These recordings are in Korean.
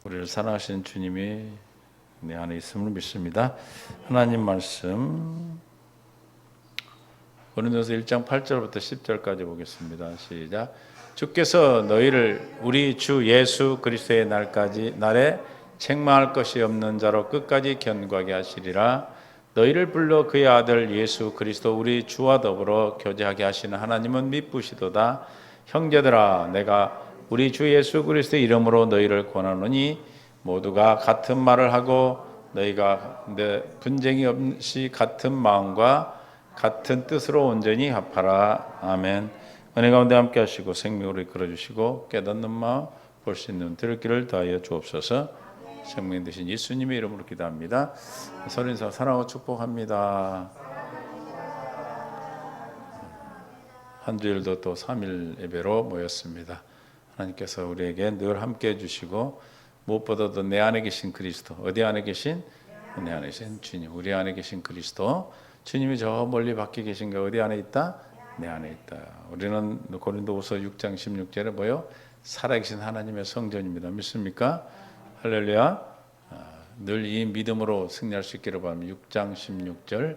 우리를 사랑하시는 주님이 내 안에 있음을 믿습니다. 하나님 말씀 고린도서 1장 8절부터 10절까지 보겠습니다. 시작. 주께서 너희를 우리 주 예수 그리스도의 날에 책망할 것이 없는 자로 끝까지 견고하게 하시리라. 너희를 불러 그의 아들 예수 그리스도 우리 주와 더불어 교제하게 하시는 하나님은 미쁘시도다. 형제들아, 내가 우리 주 예수 그리스도의 이름으로 너희를 권하노니 모두가 같은 말을 하고 너희가 분쟁이 없이 같은 마음과 같은 뜻으로 온전히 합하라. 아멘. 은혜 가운데 함께 하시고 생명으로 이끌어 주시고 깨닫는 마음 볼 수 있는 들을 길을 더하여 주옵소서. 생명 되신 예수님의 이름으로 기도합니다. 서린사 사랑하고 축복합니다. 한 주일도 또 3일 예배로 모였습니다. 하나님께서 우리에게 늘 함께 해주시고 무엇보다도 내 안에 계신 그리스도, 어디 안에 계신? 내 안에 계신 주님, 우리 안에 계신 그리스도, 주님이 저 멀리 밖에 계신가? 어디 안에 있다? 내 안에 있다. 우리는 고린도후서 6장 16절에 뭐요? 살아계신 하나님의 성전입니다. 믿습니까? 할렐루야. 늘 이 믿음으로 승리할 수 있기를 바랍니다. 6장 16절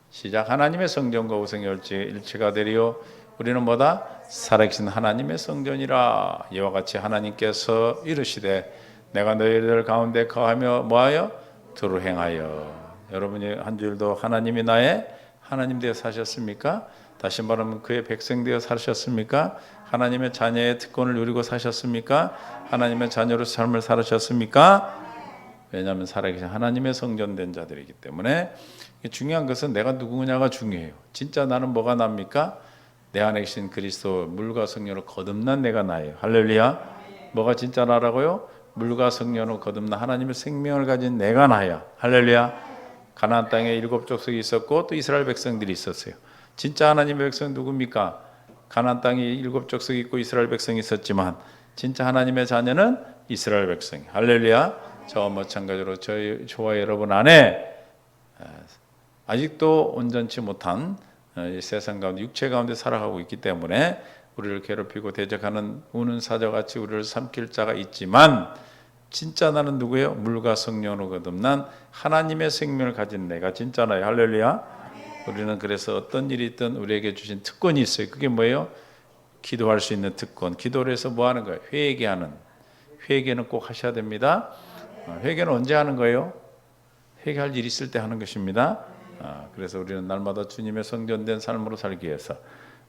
시작. 하나님의 성전과 우상의 일체가 되리요 우리는 뭐다? 살아계신 하나님의 성전이라. 이와 같이 하나님께서 이르시되 내가 너희들 가운데 거하며 뭐하여? 두루 행하여. 여러분이 한 주일도 하나님이 나의 하나님 되어 사셨습니까? 다시 말하면 그의 백성 되어 사셨습니까? 하나님의 자녀의 특권을 누리고 사셨습니까? 하나님의 자녀로 삶을 살으셨습니까? 왜냐하면 살아계신 하나님의 성전된 자들이기 때문에. 중요한 것은 내가 누구냐가 중요해요. 진짜 나는 뭐가 납니까? 내 안에 계신 그리스도 물과 성령으로 거듭난 내가 나예요. 할렐루야. 뭐가 진짜 나라고요? 물과 성령으로 거듭난 하나님의 생명을 가진 내가 나야. 할렐루야. 가나안 땅에 7 족속이 있었고 또 이스라엘 백성들이 있었어요. 진짜 하나님의 백성 누굽니까? 가나안 땅에 7 족속이 있고 이스라엘 백성이 있었지만 진짜 하나님의 자녀는 이스라엘 백성. 할렐루야. 저와 마찬가지로 저와 여러분 안에 아직도 온전치 못한 이 세상 가운데 육체 가운데 살아가고 있기 때문에 우리를 괴롭히고 대적하는 우는 사자같이 우리를 삼킬 자가 있지만 진짜 나는 누구예요? 물과 성령으로 거듭난 하나님의 생명을 가진 내가 진짜 나예요. 할렐루야. 우리는 그래서 어떤 일이 있든 우리에게 주신 특권이 있어요. 그게 뭐예요? 기도할 수 있는 특권. 기도를 해서 뭐 하는 거예요? 회개하는. 회개는 꼭 하셔야 됩니다. 회개는 언제 하는 거예요? 회개할 일이 있을 때 하는 것입니다. 그래서 우리는 날마다 주님의 성전된 삶으로 살기 위해서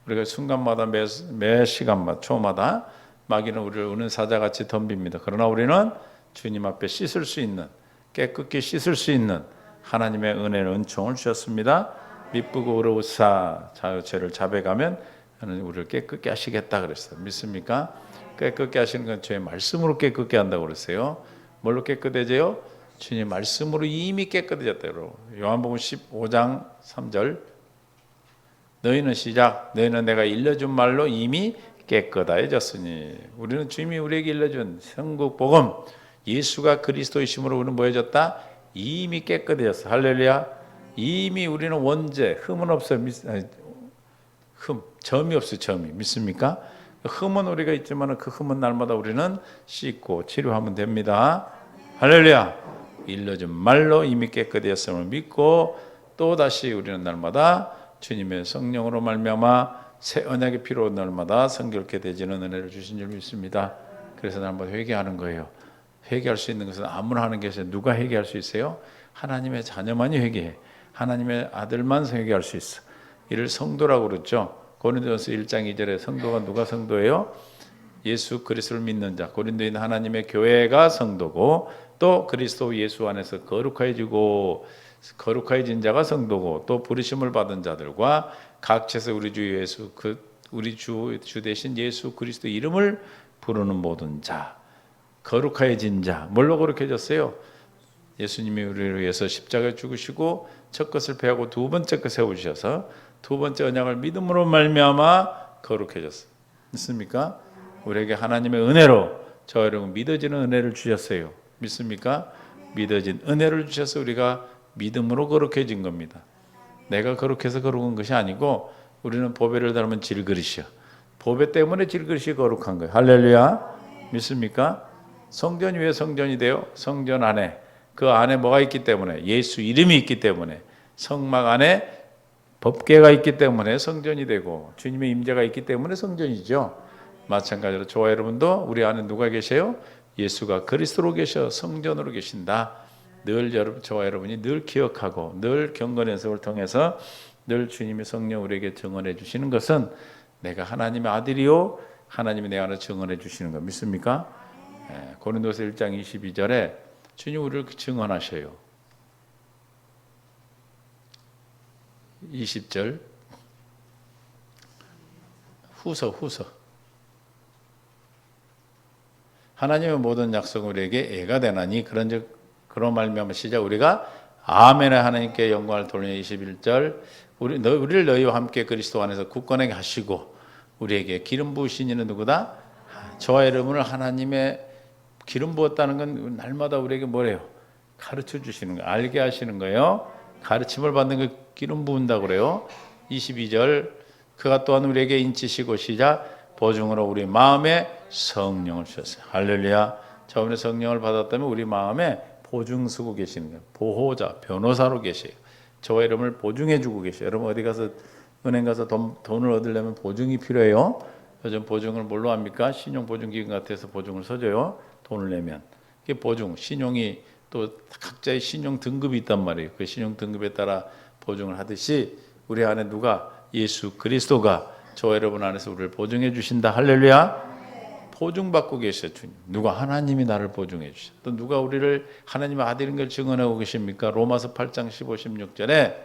우리가 순간마다 매 시간마다 초마다 마귀는 우리를 우는 사자같이 덤빕니다. 그러나 우리는 주님 앞에 씻을 수 있는, 깨끗이 씻을 수 있는 하나님의 은혜를 은총을 주셨습니다. 미쁘고 어려우사 죄를 자백하면 우리를 깨끗게 하시겠다 그랬어요. 믿습니까? 깨끗게 하시는 건 죄의 말씀으로 깨끗게 한다고 그랬어요. 뭘로 깨끗해져요? 주님 말씀으로 이미 깨끗해졌다. 요한복음 15장 3절 너희는 시작. 너희는 내가 일러준 말로 이미 깨끗해졌으니. 우리는 주님이 우리에게 일러준 천국 복음 예수가 그리스도이심으로 우리는 뭐해졌다? 이미 깨끗해졌어. 할렐루야. 이미 우리는 원죄 흠은 없어요. 점이 없어요. 점이. 믿습니까? 흠은 우리가 있지만 그 흠은 날마다 우리는 씻고 치료하면 됩니다. 할렐루야. 일러준 말로 이미 깨끗해졌음을 믿고 또다시 우리는 날마다 주님의 성령으로 말미암아 새 언약의 피로 날마다 성결케 되지는 은혜를 주신 줄 믿습니다. 그래서 날마다 회개하는 거예요. 회개할 수 있는 것은 아무나 하는 게 아니라 누가 회개할 수 있어요? 하나님의 자녀만이 회개해. 하나님의 아들만 회개할 수 있어. 이를 성도라고 그러죠. 고린도전서 1장 2절에 성도가 누가 성도예요? 예수 그리스도를 믿는 자. 고린도에 있는 하나님의 교회가 성도고 또 그리스도 예수 안에서 거룩해진 자가 성도고 또 부르심을 받은 자들과 각처에서 우리 주 예수 우리 주 대신 예수 그리스도 이름을 부르는 모든 자. 거룩해진 자. 뭘로 거룩해졌어요? 예수님이 우리를 위해서 십자가에 죽으시고 첫 것을 패하고 두 번째 것 세우셔서 두 번째 언약을 믿음으로 말미암아 거룩해졌어요. 믿습니까? 우리에게 하나님의 은혜로 저 여러분 믿어지는 은혜를 주셨어요. 믿습니까? 믿어진 은혜를 주셔서 우리가 믿음으로 거룩해진 겁니다. 내가 거룩해서 거룩한 것이 아니고 우리는 보배를 닮은 질그릇이야. 보배 때문에 질그릇이 거룩한 거예요. 할렐루야. 믿습니까? 성전이 왜 성전이 돼요? 성전 안에, 그 안에 뭐가 있기 때문에? 예수 이름이 있기 때문에, 성막 안에 법궤가 있기 때문에 성전이 되고, 주님의 임재가 있기 때문에 성전이죠. 마찬가지로 저와 여러분도 우리 안에 누가 계세요? 예수가 그리스도로 계셔 성전으로 계신다. 늘 저와 여러분이 늘 기억하고 늘 경건 연습을 통해서 늘 주님의 성령 우리에게 증언해 주시는 것은 내가 하나님의 아들이요 하나님이 내 안에 증언해 주시는 거 믿습니까? 고린도서 1장 22절에 주님 우리를 증언하셔요. 20절 후서 하나님의 모든 약속은 우리에게 애가 되나니 그런 말미암아 시작 우리가 아멘의 하나님께 영광을 돌리는 21절 우리를 너희와 함께 그리스도 안에서 굳건하게 하시고 우리에게 기름 부으신 이는 누구다? 저와 여러분을 하나님의 기름 부었다는 건 날마다 우리에게 뭐래요? 가르쳐 주시는 거예요. 알게 하시는 거예요. 가르침을 받는 거 기름 부은다고 그래요. 22절 그가 또한 우리에게 인치시고 시작 보증으로 우리 마음에 성령을 주셨어요. 할렐루야. 저번에 성령을 받았다면 우리 마음에 보증 쓰고 계시는 거예요. 보호자, 변호사로 계세요. 저와 여러분을 보증해 주고 계세요. 여러분 어디 가서 은행 가서 돈을 얻으려면 보증이 필요해요. 요즘 보증을 뭘로 합니까? 신용보증기금 같아서 보증을 서줘요. 돈을 내면. 그게 보증, 신용이 또 각자의 신용 등급이 있단 말이에요. 그 신용 등급에 따라 보증을 하듯이 우리 안에 누가 예수 그리스도가 저와 여러분 안에서 우리를 보증해 주신다. 할렐루야. 보증받고 계셔 주님. 누가 하나님이 나를 보증해 주셔. 또 누가 우리를 하나님의 아들인 걸 증언하고 계십니까? 로마서 8장 15, 16절에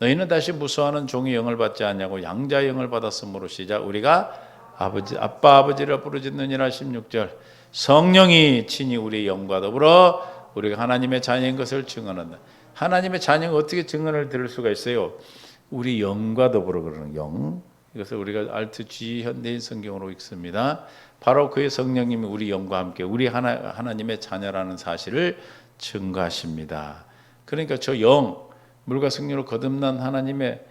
너희는 다시 무수하는 종의 영을 받지 않냐고 양자의 영을 받았으므로 시작 우리가 아빠 아버지를 부르짖느니라 16절 성령이 친히 우리의 영과 더불어 우리가 하나님의 자녀인 것을 증언한다. 하나님의 자녀가 어떻게 증언을 들을 수가 있어요? 우리 영과 더불어 그러는 영. 이것을 우리가 알트G 현대인 성경으로 읽습니다. 바로 그의 성령님이 우리 영과 함께 우리 하나님의 자녀라는 사실을 증거하십니다. 그러니까 저 영, 물과 성령으로 거듭난 하나님의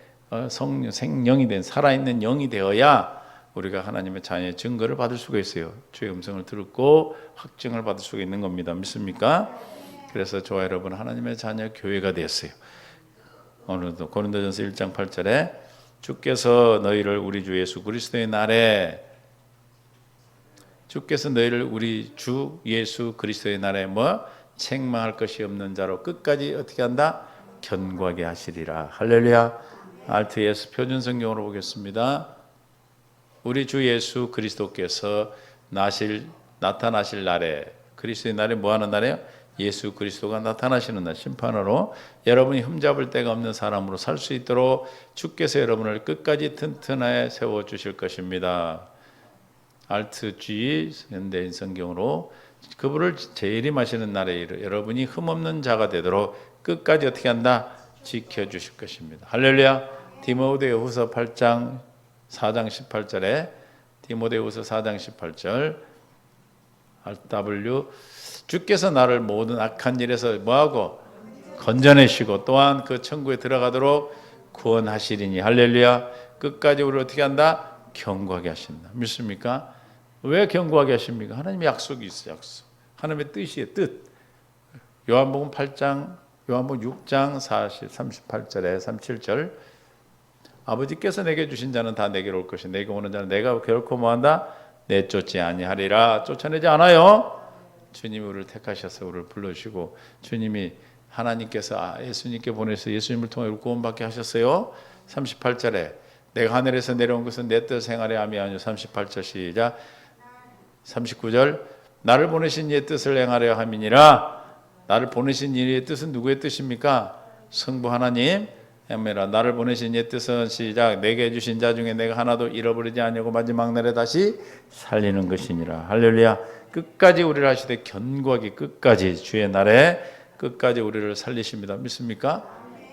생명이 된 살아있는 영이 되어야 우리가 하나님의 자녀의 증거를 받을 수가 있어요. 주의 음성을 듣고 확증을 받을 수가 있는 겁니다. 믿습니까? 그래서 저와 여러분 하나님의 자녀 교회가 됐어요. 오늘도 고린도전서 1장 8절에 주께서 너희를 우리 주 예수 그리스도의 날에 주께서 너희를 우리 주 예수 그리스도의 날에 책망할 것이 없는 자로 끝까지 어떻게 한다? 견고하게 하시리라. 할렐루야. RTS 표준 성경으로 보겠습니다. 우리 주 예수 그리스도께서 나타나실 날에 그리스도의 날에 뭐하는 날이에요? 예수 그리스도가 나타나시는 날 심판으로 여러분이 흠잡을 데가 없는 사람으로 살 수 있도록 주께서 여러분을 끝까지 튼튼하게 세워주실 것입니다. 알트G 현대인 성경으로 그분을 재림하시는 날에 여러분이 흠없는 자가 되도록 끝까지 어떻게 한다? 지켜주실 것입니다. 할렐루야. 디모데후서 8장 4장 18절에 디모데후서 4장 18절 RW 주께서 나를 모든 악한 일에서 뭐하고 건져내시고 또한 그 천국에 들어가도록 구원하시리니 할렐루야. 끝까지 우리를 어떻게 한다? 견고하게 하신다. 믿습니까? 왜 견고하게 하십니까? 하나님의 약속이 있어요. 약속. 하나님의 뜻이에요. 뜻. 요한복음 6장 38절에 37절 아버지께서 내게 주신 자는 다 내게로 올 것이 내게 오는 자는 내가 결코 뭐한다? 내쫓지 아니하리라. 쫓아내지 않아요. 주님이 우리를 택하셔서 우리를 불러주시고 주님이 하나님께서 예수님께 보내서 예수님을 통해 구원받게 하셨어요. 38절에 내가 하늘에서 내려온 것은 내 뜻 행하려 함이 아니요 38절 시작 39절 나를 보내신 이의 뜻을 행하려 함이니라. 나를 보내신 이의 뜻은 누구의 뜻입니까? 성부 하나님 아멘이라. 나를 보내신 이의 뜻은 시작 내게 주신 자 중에 내가 하나도 잃어버리지 아니하고 마지막 날에 다시 살리는 것이니라. 할렐루야. 끝까지 우리를 하시되 견고하게 끝까지 주의 날에 끝까지 우리를 살리십니다. 믿습니까?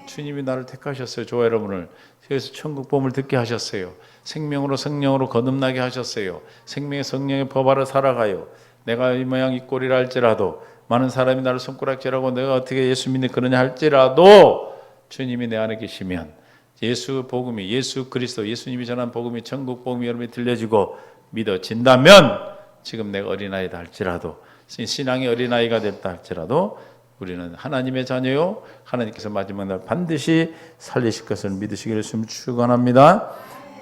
주님이 나를 택하셨어요. 저와 여러분을 그래서 천국 복음을 듣게 하셨어요. 생명으로 성령으로 거듭나게 하셨어요. 생명의 성령의 법 아래 살아가요. 내가 이 모양 이 꼴이라 할지라도 많은 사람이 나를 손가락질하고 내가 어떻게 예수 믿는 그러냐 할지라도 주님이 내 안에 계시면 예수 복음이 예수 그리스도 예수님이 전한 복음이 천국 복음이 여러분이 들려지고 믿어진다면 지금 내가 어린아이다 할지라도 신앙의 어린아이가 됐다 할지라도 우리는 하나님의 자녀요 하나님께서 마지막 날 반드시 살리실 것을 믿으시기를 축원합니다.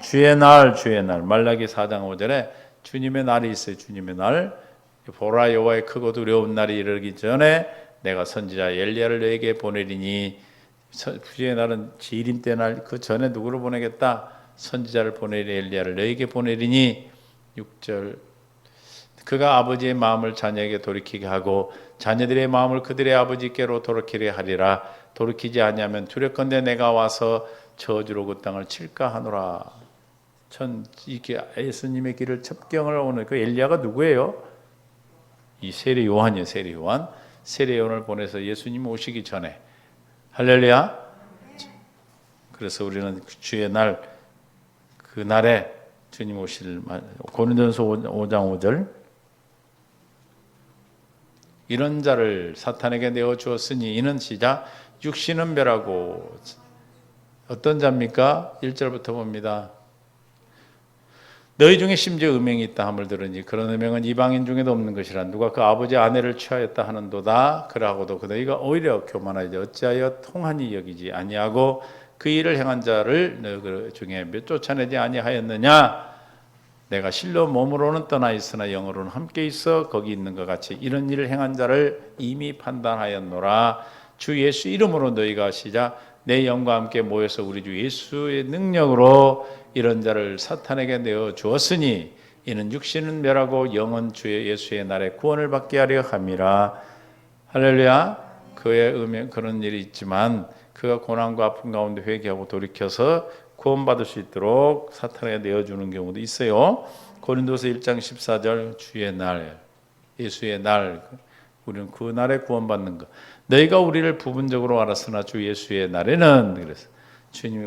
주의 날 말라기 4장 5절에 주님의 날이 있어요. 주님의 날 보라 여호와의 크고 두려운 날이 이르기 전에 내가 선지자 엘리야를 너에게 보내리니 주의 날은 지림 때 날 그 전에 누구를 보내겠다? 선지자를 보내리 엘리야를 너에게 보내리니 6절 그가 아버지의 마음을 자녀에게 돌이키게 하고 자녀들의 마음을 그들의 아버지께로 돌이키게 하리라. 돌이키지 아니하면 두렵건대 내가 와서 저주로 그 땅을 칠까 하노라. 이게 예수님의 길을 첩경을 오는 그 엘리야가 누구예요? 이 세례 요한이에요. 세례 요한을 보내서 예수님 오시기 전에 할렐루야. 그래서 우리는 주의 날 그 날에 주님 오실 고린도전서 5장 5절 이런 자를 사탄에게 내어 주었으니 이는 시작 육신은 멸하고 어떤 자입니까? 1절부터 봅니다. 너희 중에 심지어 음행이 있다 함을 들으니 그런 음행은 이방인 중에도 없는 것이라. 누가 그 아버지 아내를 취하였다 하는도다. 그러하고도 너희가 오히려 교만하지 어찌하여 통하니 여기지 아니하고 그 일을 행한 자를 너희 중에 몇 쫓아내지 아니하였느냐. 내가 실로 몸으로는 떠나 있으나 영으로는 함께 있어 거기 있는 것 같이 이런 일을 행한 자를 이미 판단하였노라. 주 예수 이름으로 너희가 시작 내 영과 함께 모여서 우리 주 예수의 능력으로 이런 자를 사탄에게 내어 주었으니 이는 육신은 멸하고 영은 주의 예수의 날에 구원을 받게 하려 함이라. 할렐루야. 그의 음행 그런 일이 있지만 그가 고난과 아픔 가운데 회개하고 돌이켜서 구원받을 수 있도록 사탄에게 내어주는 경우도 있어요. 고린도서 1장 14절 주의 날 예수의 날 우리는 그 날에 구원받는 것. 너희가 우리를 부분적으로 알았으나 주 예수의 날에는 그래서 주님이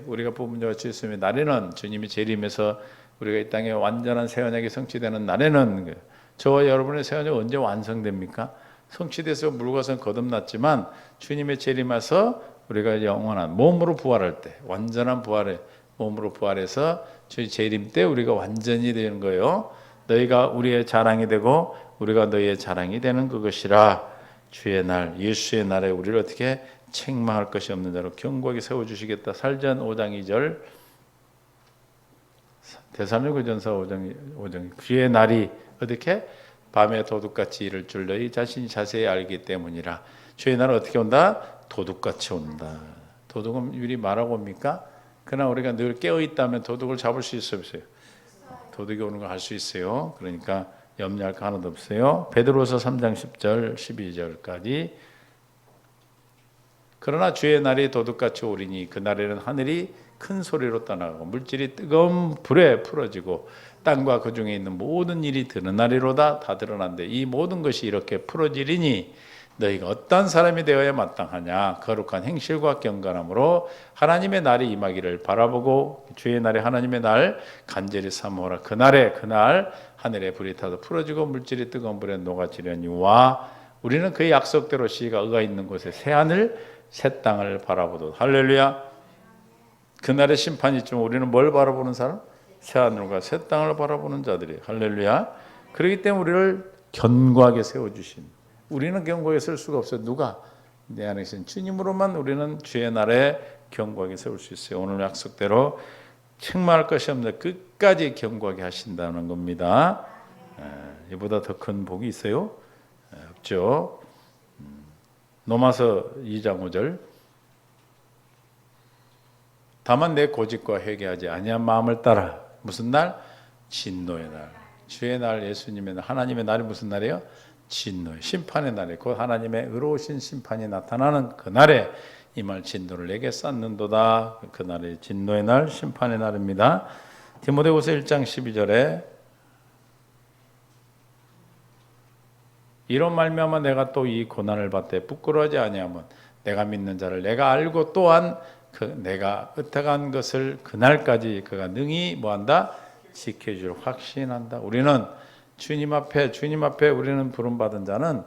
우리가 부분적으로 주 예수의 날에는 주님이 재림해서 우리가 이 땅에 완전한 새 언약이 성취되는 날에는 저와 여러분의 새 언약이 언제 완성됩니까? 성취돼서 물과는 거듭났지만 주님의 재림해서 우리가 영원한 몸으로 부활할 때 완전한 부활에 몸으로 부활해서 주의 재림 때 우리가 완전히 되는 거예요. 너희가 우리의 자랑이 되고 우리가 너희의 자랑이 되는 그것이라. 주의 날 예수의 날에 우리를 어떻게 책망할 것이 없는 자로 견고하게 세워주시겠다. 살전 5장 2절 데살로니가전서 5장 주의 날이 어떻게 밤에 도둑같이 이를 줄 너희 자신이 자세히 알기 때문이라. 주의 날은 어떻게 온다? 도둑같이 온다. 도둑은 미리 말하고 옵니까? 그러나 우리가 늘 깨어있다면 도둑을 잡을 수 있어요? 도둑이 오는 걸 알 수 있어요. 그러니까 염려할 거 하나도 없어요. 베드로서 3장 10절 12절까지 그러나 주의 날이 도둑같이 오리니 그날에는 하늘이 큰 소리로 떠나고 물질이 뜨거운 불에 풀어지고 땅과 그 중에 있는 모든 일이 드러나리로다. 다 드러난데 이 모든 것이 이렇게 풀어지리니 너희가 어떤 사람이 되어야 마땅하냐. 거룩한 행실과 경건함으로 하나님의 날이 임하기를 바라보고 주의 날에 하나님의 날 간절히 사모하라. 그날 하늘에 불이 타서 풀어지고 물질이 뜨거운 불에 녹아지려니와 우리는 그의 약속대로 시가 의가 있는 곳에 새하늘 새 땅을 바라보듯. 할렐루야. 그날의 심판이 있지만 우리는 뭘 바라보는 사람? 새하늘과 새 땅을 바라보는 자들이. 할렐루야. 그렇기 때문에 우리를 견고하게 세워주신 우리는 견고하게 설 수가 없어요. 누가? 내 안에 계신 주님으로만 우리는 주의 날에 견고하게 세울 수 있어요. 오늘 약속대로 책망할 것이 없는데 끝까지 견고하게 하신다는 겁니다. 이보다 더 큰 복이 있어요? 없죠. 로마서 2장 5절 다만 내 고집과 회개하지 아니한 마음을 따라 무슨 날? 진노의 날. 주의 날 예수님의 날 하나님의 날이 무슨 날이에요? 진노의 심판의 날에 곧 하나님의 의로우신 심판이 나타나는 그 날에 이 말 진노를 내게 쌓는도다. 그 날이 진노의 날 심판의 날입니다. 디모데후서 1장 12절에 이런 말미암아 내가 또 이 고난을 받되 부끄러워하지 아니하면 내가 믿는 자를 내가 알고 또한 내가 의탁한 것을 그날까지 그가 능히 뭐한다? 지켜줄 확신한다. 우리는 주님 앞에 우리는 부름받은 자는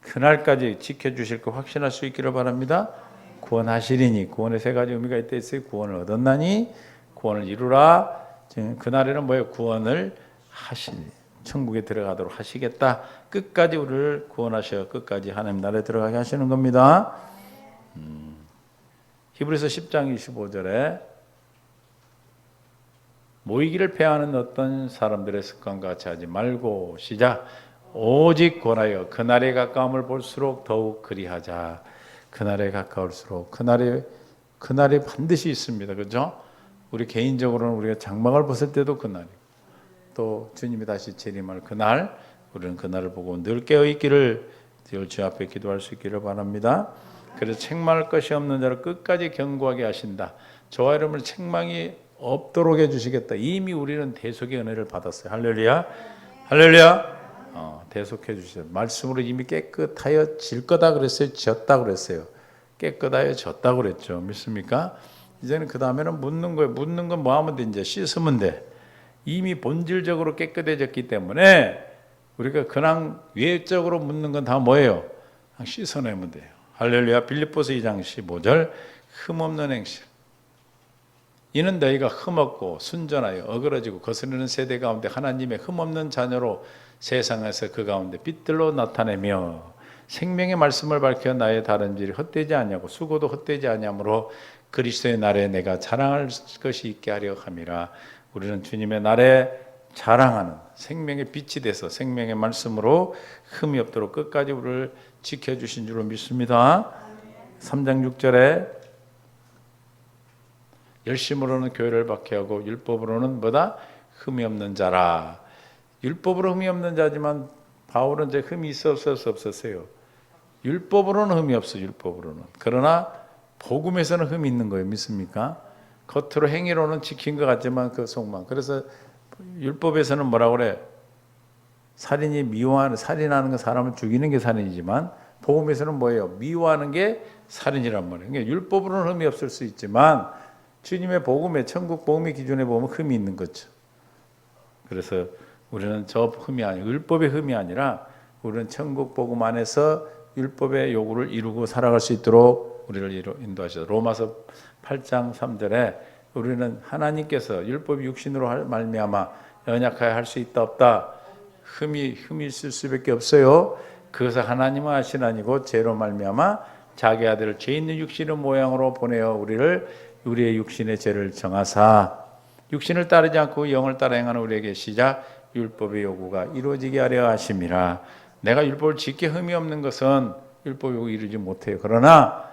그날까지 지켜주실 거 확신할 수 있기를 바랍니다. 구원하시리니 구원의 세 가지 의미가 있다 했어요. 구원을 얻었나니 구원을 이루라. 그날에는 뭐예요? 구원을 하시니 천국에 들어가도록 하시겠다. 끝까지 우리를 구원하셔 끝까지 하나님 나라에 들어가게 하시는 겁니다. 히브리서 10장 25절에 모이기를 패하는 어떤 사람들의 습관과 같이 하지 말고 시작. 오직 권하여 그날에 가까움을 볼수록 더욱 그리하자. 그날에 가까울수록 그날이 반드시 있습니다. 그렇죠? 우리 개인적으로는 우리가 장막을 벗을 때도 그날이고 또 주님이 다시 재림할 그날 우리는 그날을 보고 늘 깨어 있기를 주 앞에 기도할 수 있기를 바랍니다. 그래서 책망할 것이 없는 자를 끝까지 견고하게 하신다. 저와 여러분을 책망이 없도록 해주시겠다. 이미 우리는 대속의 은혜를 받았어요. 할렐루야, 할렐루야. 대속해 주셨어요. 말씀으로 이미 깨끗하여 질 거다 그랬어요. 졌다 그랬어요. 깨끗하여 졌다 그랬죠. 믿습니까? 이제는 그 다음에는 묻는 거예요. 묻는 건 뭐 하면 돼? 이제 씻으면 돼. 이미 본질적으로 깨끗해졌기 때문에 우리가 그냥 외적으로 묻는 건 다 뭐예요? 그냥 씻어내면 돼요. 할렐루야. 빌립보서 2장 15절 흠없는 행실. 이는 너희가 흠없고 순전하여 어그러지고 거스르는 세대 가운데 하나님의 흠없는 자녀로 세상에서 그 가운데 빛들로 나타내며 생명의 말씀을 밝혀 나의 다른 질이 헛되지 아니하고 수고도 헛되지 아니하므로 그리스도의 날에 내가 자랑할 것이 있게 하려 함이라. 우리는 주님의 날에 자랑하는 생명의 빛이 돼서 생명의 말씀으로 흠이 없도록 끝까지 우리를 지켜주신 줄로 믿습니다. 3장 6절에 열심으로는 교회를 박해하고 율법으로는 뭐다? 흠이 없는 자라. 율법으로 흠이 없는 자지만 바울은 이제 흠이 없었어요. 율법으로는 흠이 없어. 율법으로는. 그러나 복음에서는 흠이 있는 거예요. 믿습니까? 겉으로 행위로는 지킨 것 같지만 그 속만. 그래서 율법에서는 뭐라고 그래? 살인하는 건 사람을 죽이는 게 살인이지만 복음에서는 뭐예요? 미워하는 게 살인이란 말이에요. 그러니까 율법으로는 흠이 없을 수 있지만 주님의 복음에 천국 복음의 기준에 보면 흠이 있는 거죠. 그래서 우리는 저 흠이 아니라 율법의 흠이 아니라 우리는 천국 복음 안에서 율법의 요구를 이루고 살아갈 수 있도록 우리를 인도하셔서 로마서 8장 3절에 우리는 하나님께서 율법이 육신으로 말미암아 연약하여 할 수 있다 없다 흠이 있을 수밖에 없어요. 그것을 하나님은 하시나니고 죄로 말미암아 자기 아들을 죄 있는 육신의 모양으로 보내어 우리의 육신의 죄를 정하사 육신을 따르지 않고 영을 따라 행하는 우리에게 시작 율법의 요구가 이루어지게 하려 하심이라. 내가 율법을 지켜 흠이 없는 것은 율법 요구 이루지 못해요. 그러나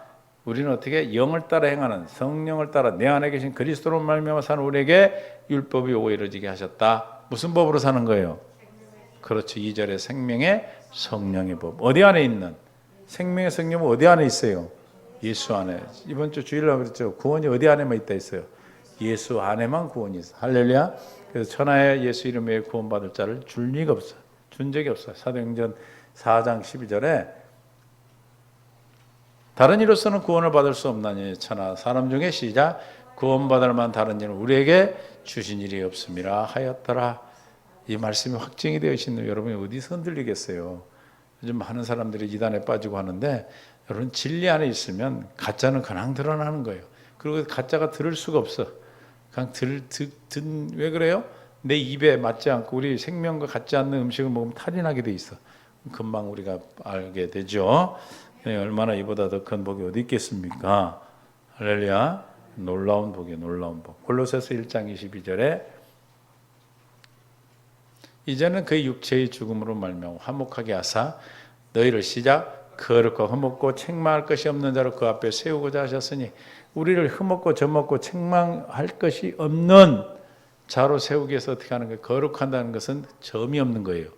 우리는 어떻게 영을 따라 행하는 성령을 따라 내 안에 계신 그리스도로 말미암아 사는 우리에게 율법의 요구가 이루어지게 하셨다. 무슨 법으로 사는 거예요? 그렇죠. 2절에 생명의 성령의 법. 어디 안에 있는? 생명의 성령은 어디 안에 있어요? 예수 안에. 이번 주 주일날 그랬죠. 구원이 어디 안에만 있다 했어요? 예수 안에만 구원이 있어. 할렐루야. 그래서 천하의 예수 이름에 구원받을 자를 줄 리가 없어. 준 적이 없어. 사도행전 4장 12절에 다른 이로서는 구원을 받을 수 없나니 천하 사람 중에 시작 구원받을 만한 다른 일은 우리에게 주신 일이 없음이라 하였더라. 이 말씀이 확증이 되어 있는 여러분이 어디서 흔들리겠어요? 요즘 많은 사람들이 이단에 빠지고 하는데 여러분 진리 안에 있으면 가짜는 그냥 드러나는 거예요. 그리고 가짜가 들을 수가 없어. 그냥 왜 그래요? 내 입에 맞지 않고 우리 생명과 같지 않는 음식을 먹으면 탈이 나게 돼 있어. 금방 우리가 알게 되죠. 얼마나 이보다 더 큰 복이 어디 있겠습니까? 할렐루야. 놀라운 복이에요. 놀라운 복. 골로새서 1장 22절에 이제는 그의 육체의 죽음으로 말미암아 화목하게 하사 너희를 시작 거룩하고 흠없고 책망할 것이 없는 자로 그 앞에 세우고자 하셨으니 우리를 흠없고 점없고 책망할 것이 없는 자로 세우기 위해서 어떻게 하는 거예요? 거룩한다는 것은 점이 없는 거예요.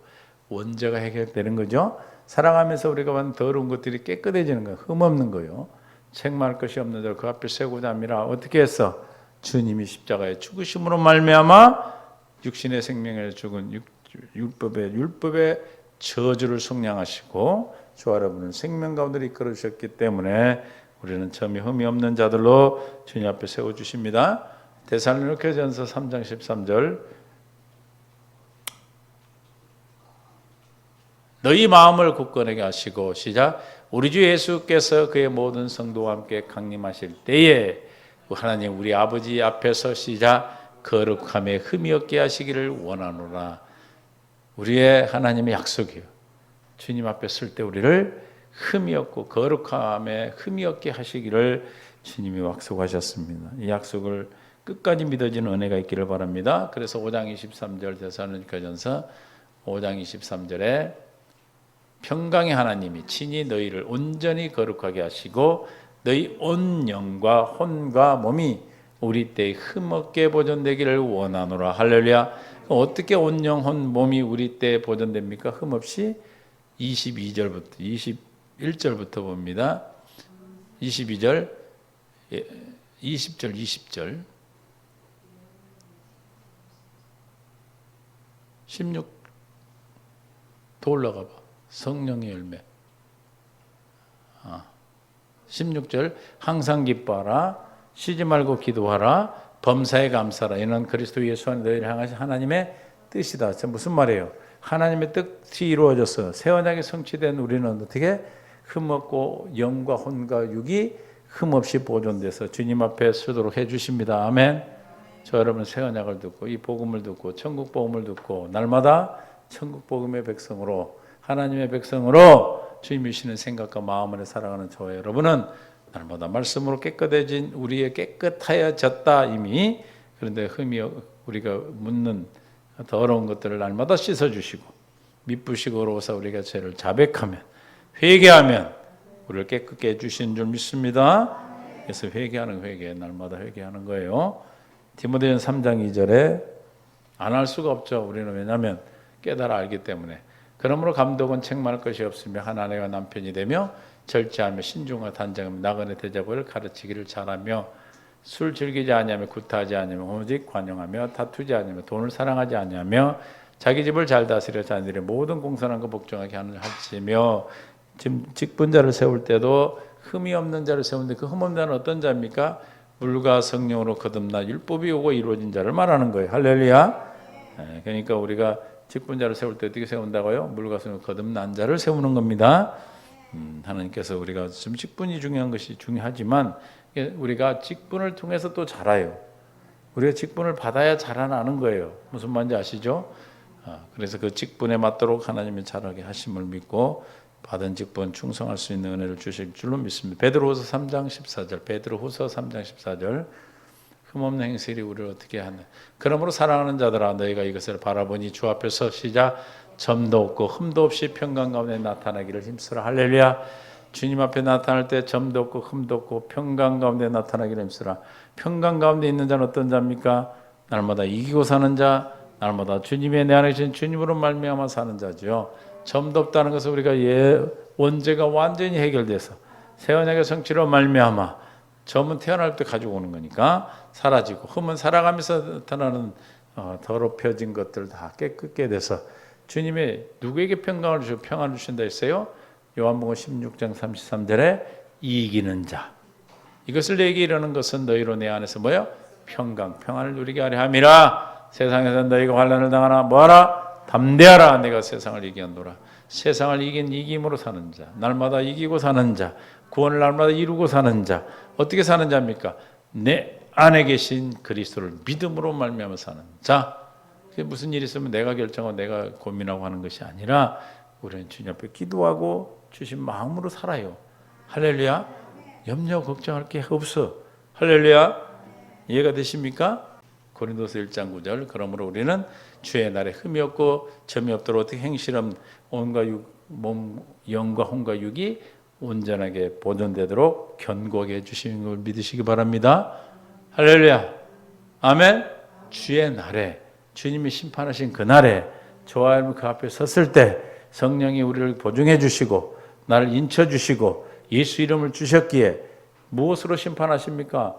원죄가 해결되는 거죠. 살아가면서 우리가 받는 더러운 것들이 깨끗해지는 거예요. 흠없는 거예요. 책망할 것이 없는 자로 그 앞에 세우고자 함이라. 어떻게 했어? 주님이 십자가에 죽으심으로 말미암아 육신의 생명을 죽은 율법의 저주를 속량하시고 저와 여러분은 생명 가운데 이끌어 주셨기 때문에 우리는 점이 흠이 없는 자들로 주님 앞에 세워 주십니다. 데살로니가전서 3장 13절 너희 마음을 굳건하게 하시고 시작 우리 주 예수께서 그의 모든 성도와 함께 강림하실 때에 하나님 우리 아버지 앞에서 시작 거룩함에 흠이 없게 하시기를 원하노라. 우리의 하나님의 약속이에요. 주님 앞에 설 때 우리를 흠이 없고 거룩함에 흠이 없게 하시기를 주님이 약속하셨습니다. 이 약속을 끝까지 믿어지는 은혜가 있기를 바랍니다. 그래서 5장 23절 데살로니가전서 5장 23절에 평강의 하나님이 친히 너희를 온전히 거룩하게 하시고 너희 온 영과 혼과 몸이 우리 때에 흠없게 보존되기를 원하노라. 할렐루야. 어떻게 온 영, 혼, 몸이 우리 때에 보존됩니까? 흠없이 22절부터 21절부터 봅니다. 22절 20절 16 더 올라가 봐. 성령의 열매. 16절 항상 기뻐하라. 쉬지 말고 기도하라. 범사에 감사하라. 이는 그리스도 예수 안에 너희를 향하신 하나님의 뜻이다. 무슨 말이에요? 하나님의 뜻이 이루어져서 새 언약이 성취된 우리는 어떻게 흠없고 영과 혼과 육이 흠없이 보존돼서 주님 앞에 서도록 해주십니다. 아멘. 저 여러분 새 언약을 듣고 이 복음을 듣고 천국 복음을 듣고 날마다 천국 복음의 백성으로 하나님의 백성으로 주님이 주시는 생각과 마음을 살아가는 저와 여러분은 날마다 말씀으로 깨끗해진 우리의 깨끗하여졌다 이미. 그런데 흠이 우리가 묻는 더러운 것들을 날마다 씻어주시고 미쁘시고 어로워서 우리가 죄를 자백하면 회개하면 우리를 깨끗게 해주시는 줄 믿습니다. 그래서 회개하는 회개 날마다 회개하는 거예요. 디모데전서 3장 2절에 안 할 수가 없죠. 우리는 왜냐하면 깨달아 알기 때문에. 그러므로 감독은 책망할 것이 없으며 한 아내와 남편이 되며 절제하며 신중하고 단정하며 나그네 대접을 가르치기를 잘하며 술 즐기지 아니하며 구타하지 아니하며 오직 관용하며 다투지 아니하며 돈을 사랑하지 아니하며 자기 집을 잘 다스려 자녀들의 모든 공손한 것 복종하게 하시며 지금 직분자를 세울 때도 흠이 없는 자를 세우는데 그 흠 없는 자는 어떤 자입니까? 물과 성령으로 거듭나 율법이 오고 이루어진 자를 말하는 거예요. 할렐루야. 그러니까 우리가 직분자를 세울 때 어떻게 세운다고요? 물과 성령으로 거듭난 자를 세우는 겁니다. 하나님께서 우리가 좀 직분이 중요한 것이 중요하지만 우리가 직분을 통해서 또 자라요. 우리가 직분을 받아야 자라나는 거예요. 무슨 말인지 아시죠? 그래서 그 직분에 맞도록 하나님이 자라게 하심을 믿고 받은 직분 충성할 수 있는 은혜를 주실 줄로 믿습니다. 베드로후서 3장 14절 베드로후서 3장 14절 흠없는 행실이 우리를 어떻게 하냐. 그러므로 사랑하는 자들아 너희가 이것을 바라보니 주 앞에서 시작 점도 없고 흠도 없이 평강 가운데 나타나기를 힘쓰라. 할렐루야. 주님 앞에 나타날 때 점도 없고 흠도 없고 평강 가운데 나타나기를 힘쓰라. 평강 가운데 있는 자는 어떤 자입니까? 날마다 이기고 사는 자, 날마다 주님의 내 안에 계신 주님으로 말미암아 사는 자죠. 점도 없다는 것은 우리가 원죄가 완전히 해결돼서 새 언약의 성취로 말미암아 점은 태어날 때 가지고 오는 거니까 사라지고 흠은 살아가면서 나타나는 더럽혀진 것들 다 깨끗게 돼서 주님의 누구에게 평강을 주시고 평안을 주신다 했어요? 요한복음 16장 33절에 이기는 자 이것을 내게 이르는 것은 너희로 내 안에서 뭐요? 평안을 누리게 하려 함이라. 세상에서 너희가 환난을 당하나 뭐하라? 담대하라. 내가 세상을 이기노라. 세상을 이김으로 사는 자, 날마다 이기고 사는 자, 구원을 날마다 이루고 사는 자. 어떻게 사는 자입니까? 내 안에 계신 그리스도를 믿음으로 말미암아 사는 자. 그게 무슨 일이 있으면 내가 결정하고 내가 고민하고 하는 것이 아니라 우리는 주님 앞에 기도하고 주신 마음으로 살아요. 할렐루야. 염려 걱정할 게 없어. 할렐루야. 이해가 되십니까? 고린도서 1장 9절 그러므로 우리는 주의 날에 흠이 없고 점이 없도록 어떻게 행실은 온과 육, 몸, 영과 혼과 육이 온전하게 보존되도록 견고하게 해주시는 걸 믿으시기 바랍니다. 할렐루야. 아멘. 주의 날에 주님이 심판하신 그 날에 저와 여러분 그 앞에 섰을 때 성령이 우리를 보증해 주시고 나를 인쳐 주시고 예수 이름을 주셨기에 무엇으로 심판하십니까?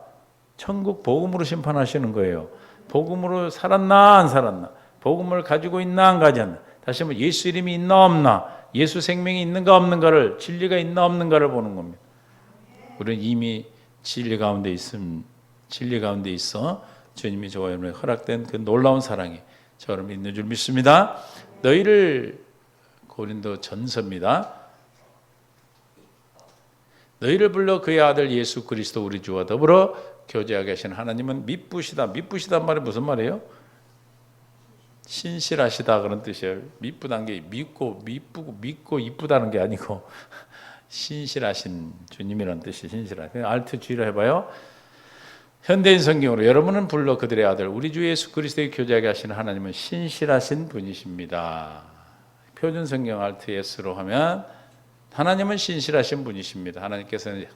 천국 복음으로 심판하시는 거예요. 복음으로 살았나 안 살았나? 복음을 가지고 있나 안 가졌나? 다시 한번 예수 이름이 있나 없나? 예수 생명이 있는가 없는가를 진리가 있나 없는가를 보는 겁니다. 우리는 이미 진리 가운데 있어 주님이 저와 여러분에게 허락된 그 놀라운 사랑이 저와 여러분 있는 줄 믿습니다. 너희를 고린도 전서입니다. 너희를 불러 그의 아들 예수 그리스도 우리 주와 더불어 교제하게 하신 하나님은 미쁘시다. 미쁘시단 말이 무슨 말이에요? 신실하시다 그런 뜻이에요. 미쁘다는 게 믿고 이쁘다는 게 아니고 신실하신 주님이라는 뜻이 신실하신. 알트 G로 해봐요. 현대인 성경으로 여러분은 불러 그들의 아들 우리 주 예수 그리스도의 교제하게 하시는 하나님은 신실하신 분이십니다. 표준 성경 알트 S로 하면 하나님은 신실하신 분이십니다. 하나님께서는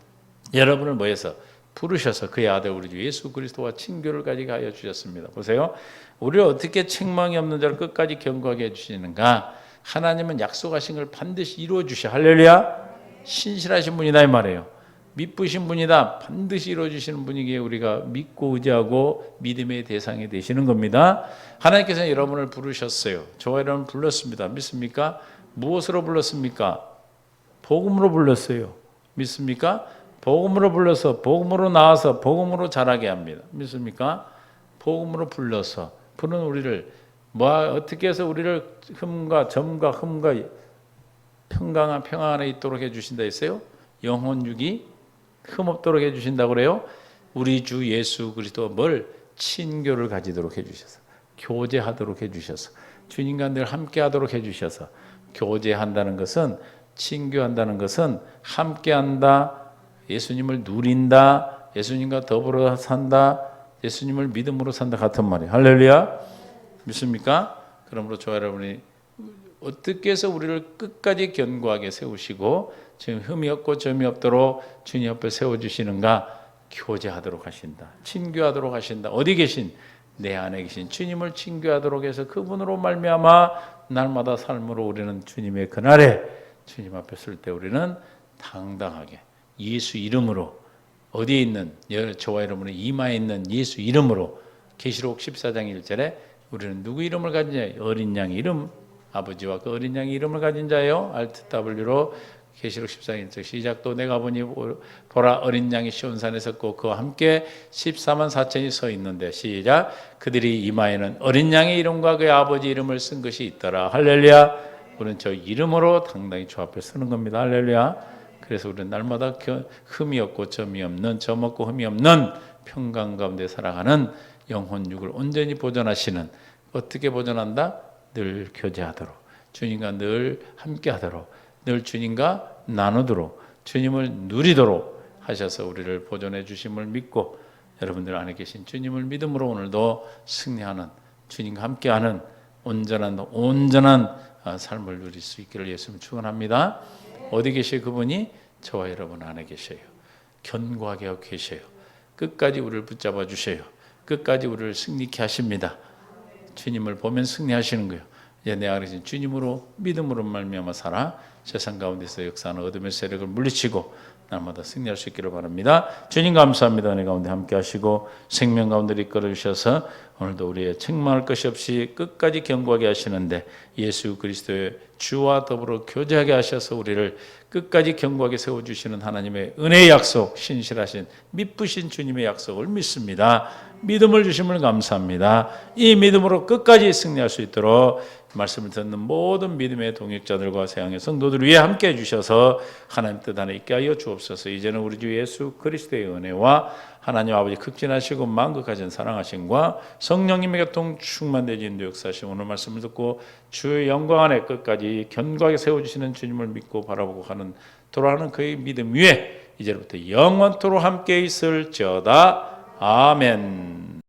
여러분을 뭐해서 부르셔서 그의 아들 우리 주 예수 그리스도와 친교를 가지게 하여 주셨습니다. 보세요. 우리를 어떻게 책망이 없는 자를 끝까지 견고하게 해주시는가. 하나님은 약속하신 걸 반드시 이루어 주셔. 할렐루야. 신실하신 분이다 이 말이에요. 믿으신 분이다. 반드시 이루어 주시는 분이기에 우리가 믿고 의지하고 믿음의 대상이 되시는 겁니다. 하나님께서는 여러분을 부르셨어요. 저와 여러분을 불렀습니다. 믿습니까? 무엇으로 불렀습니까? 복음으로 불렀어요. 믿습니까? 복음으로 불러서 복음으로 나와서 복음으로 자라게 합니다. 믿습니까? 복음으로 불러서 부른 우리를 어떻게 해서 우리를 흠과 점과 흠과 평강한 평안 안에 있도록 해주신다 했어요? 영혼 육이 흠 없도록 해주신다고 그래요? 우리 주 예수 그리스도와 뭘? 친교를 가지도록 해주셔서 교제하도록 해주셔서 주님과 늘 함께하도록 해주셔서 교제한다는 것은 친교한다는 것은 함께한다. 예수님을 누린다. 예수님과 더불어 산다. 예수님을 믿음으로 산다 같은 말이에요. 할렐루야. 믿습니까? 그러므로 저와 여러분이 어떻게 해서 우리를 끝까지 견고하게 세우시고 지금 흠이 없고 점이 없도록 주님 옆에 세워주시는가. 교제하도록 하신다. 친교하도록 하신다. 어디 계신? 내 안에 계신 주님을 친교하도록 해서 그분으로 말미암아 날마다 삶으로 우리는 주님의 그날에 주님 앞에 설 때 우리는 당당하게 예수 이름으로 어디에 있는 저와 여러분의 이마에 있는 예수 이름으로 계시록 14장 1절에 우리는 누구 이름을 가진 자예요? 어린 양 이름 아버지와 그 어린 양의 이름을 가진 자예요. 알트 W로 계시록 14장 1절 시작. 또 내가 보니 보라 어린 양이 시온산에 섰고 그와 함께 14만 4천이 서 있는데 시작. 그들이 이마에는 어린 양의 이름과 그의 아버지 이름을 쓴 것이 있더라. 할렐루야. 우리는 저 이름으로 당당히 주 앞에 서는 겁니다. 할렐루야. 그래서 우리는 날마다 흠이 없고 점이 없는 점 없고 흠이 없는 평강 가운데 살아가는 영혼 육을 온전히 보존하시는 어떻게 보존한다? 늘 교제하도록 주님과 늘 함께하도록 늘 주님과 나누도록 주님을 누리도록 하셔서 우리를 보존해 주심을 믿고 여러분들 안에 계신 주님을 믿음으로 오늘도 승리하는 주님과 함께하는 온전한 삶을 누릴 수 있기를 예수님 축원합니다. 어디 계셔요? 그분이 저와 여러분 안에 계셔요. 견고하게 하고 계셔요. 끝까지 우리를 붙잡아 주셔요. 끝까지 우리를 승리케 하십니다. 주님을 보면 승리하시는 거예요. 이제 내 안에 계신 주님으로 믿음으로 말미암아 살아 세상 가운데서 역사하는 어둠의 세력을 물리치고 날마다 승리할 수 있기를 바랍니다. 주님 감사합니다. 은혜 가운데 함께 하시고 생명 가운데 이끌어 주셔서 오늘도 우리의 책망할 것이 없이 끝까지 견고하게 하시는데 예수 그리스도의 주와 더불어 교제하게 하셔서 우리를 끝까지 견고하게 세워주시는 하나님의 은혜의 약속, 신실하신 믿으신 주님의 약속을 믿습니다. 믿음을 주심을 감사합니다. 이 믿음으로 끝까지 승리할 수 있도록 말씀을 듣는 모든 믿음의 동역자들과 세상의 성도들 위해 함께 해주셔서 하나님 뜻 안에 있게 하여 주옵소서. 이제는 우리 주 예수 그리스도의 은혜와 하나님 아버지 극진하시고 만극하신 사랑하심과 성령님의 교통 충만되지 인도 역사하신 오늘 말씀을 듣고 주의 영광 안에 끝까지 견고하게 세워주시는 주님을 믿고 바라보고 가는 돌아가는 그의 믿음 위에 이제부터 영원토록 함께 있을지어다. 아멘.